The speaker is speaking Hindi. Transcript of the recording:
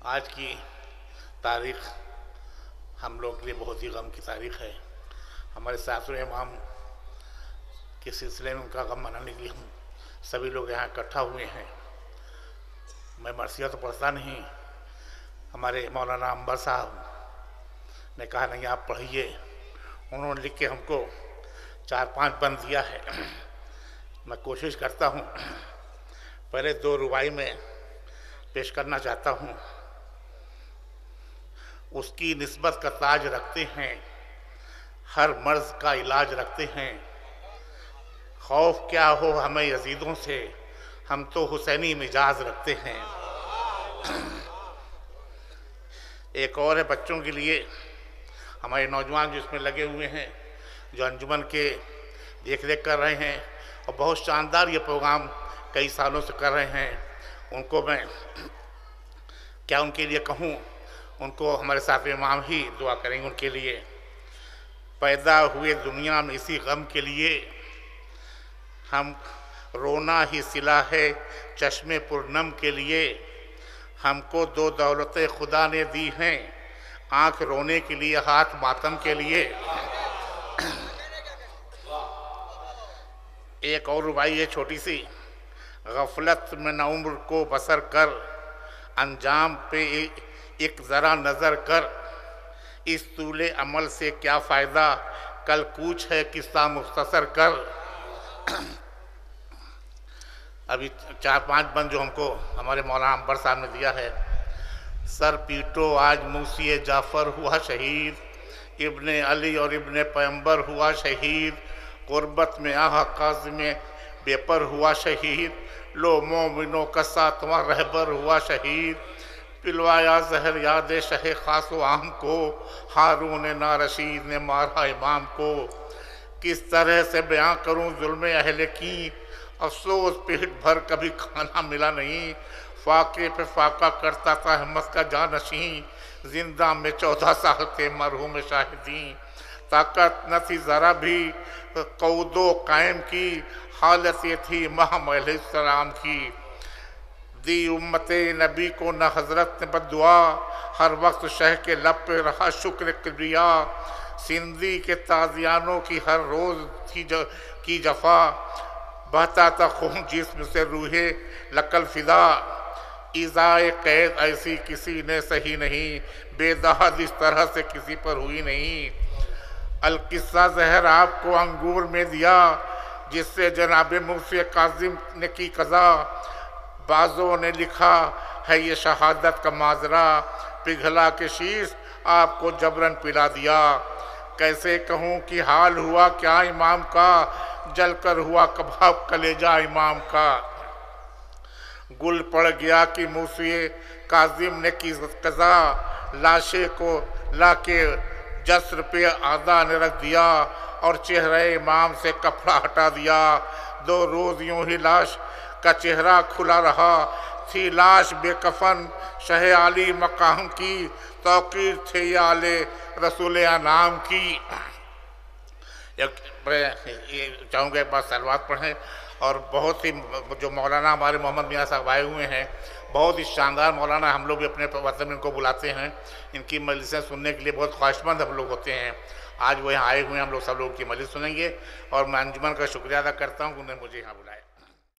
आज की तारीख हम लोग के लिए बहुत ही गम की तारीख है। हमारे सासुर इमाम के सिलसिले में उनका गम मनाने के लिए हम सभी लोग यहाँ इकट्ठा हुए हैं। मैं मरसिया तो पढ़ता नहीं, हमारे मौलाना अंबर साहब ने कहा नहीं आप पढ़िए। उन्होंने लिख के हमको 4-5 बंद दिया है। मैं कोशिश करता हूँ, पहले 2 रुबाई में पेश करना चाहता हूँ। उसकी निस्बत का ताज रखते हैं, हर मर्ज का इलाज रखते हैं। खौफ क्या हो हमें यजीदों से, हम तो हुसैनी मिजाज रखते हैं। एक और है बच्चों के लिए, हमारे नौजवान जो इसमें लगे हुए हैं, जो अंजुमन के देख रेख कर रहे हैं और बहुत शानदार ये प्रोग्राम कई सालों से कर रहे हैं। उनको मैं क्या उनके लिए कहूँ, उनको हमारे साथ इमाम ही दुआ करेंगे उनके लिए। पैदा हुए दुनिया में इसी गम के लिए, हम रोना ही सिला है चश्मे पुरनम के लिए। हमको 2 दौलतें खुदा ने दी हैं, आँख रोने के लिए, हाथ मातम के लिए। एक और रुबाई है छोटी सी, गफलत में न उम्र को बसर कर, अंजाम पे एक ज़रा नज़र कर। इस तूले अमल से क्या फ़ायदा, कल कूच है किस्सा मुख्तसर कर। अभी 4-5 बंद जो हमको हमारे मौलाना अंबर साहब ने दिया है। सर पीटो आज मूसी जाफ़र हुआ शहीद, इब्ने अली और इब्ने पैगंबर हुआ शहीद। गुरबत में आह काज़ में बेपर हुआ शहीद, लो मोमिनो का 7वां रहबर हुआ शहीद। पिलवाया जहर याद शह खासो आम को, हारून ना रशीद ने मारा इमाम को। किस तरह से बयां करूं जुल्म अहले की, अफसोस पेट भर कभी खाना मिला नहीं। फाके पे फाका करता था हिम्मत का जानशीं, जिंदा में 14 साल थे मरहूम शाहिदी। ताकत न थी ज़रा भी कौदो कायम की, हालत ये थी महम अलैहिस्सलाम की। दी उम्मते नबी को न हज़रत ने बद्दुआ, हर वक्त शह के लब पे रहा शुक्र किब्रिया। सिंधी के ताजियानों की हर रोज़ थी की जफ़ा, बहता था खून जिस्म से रूहे लकल फिदा। इज़ाए कैद ऐसी किसी ने सही नहीं, बेदहद इस तरह से किसी पर हुई नहीं। अलकिस्सा जहर आपको अंगूर में दिया, जिससे जनाब मुफ्ती काजिम ने की कज़ा। बाज़ों ने लिखा है ये शहादत का माजरा, पिघला के शीश आपको जबरन पिला दिया। कैसे कहूँ कि हाल हुआ क्या इमाम का, जलकर हुआ कबाब कलेजा इमाम का। गुल पड़ गया कि मुफ्ती काजिम ने की कज़ा, लाशे को लाके जस्र पे आदा ने रख दिया और चेहरे इमाम से कपड़ा हटा दिया। 2 रोज़ यूं ही लाश का चेहरा खुला रहा, थी लाश बेकफन शह आली मकाम की। तौकीर थे ये आले रसूल नाम की। ये चाहूँगा एक बार सलवात पढ़ें। और बहुत ही जो मौलाना हमारे मोहम्मद मियाँ साहब आए हुए हैं, बहुत ही शानदार मौलाना, हम लोग भी अपने वतन में इनको बुलाते हैं। इनकी मजलिसें सुनने के लिए बहुत ख्वाहिशमंद हम लोग होते हैं। आज वो यहाँ आए हुए हैं, हम लोग सब लोग की मजलिस सुनेंगे और मैं अंजुमन का शुक्रिया अदा करता हूँ कि उन्होंने मुझे यहाँ बुलाया।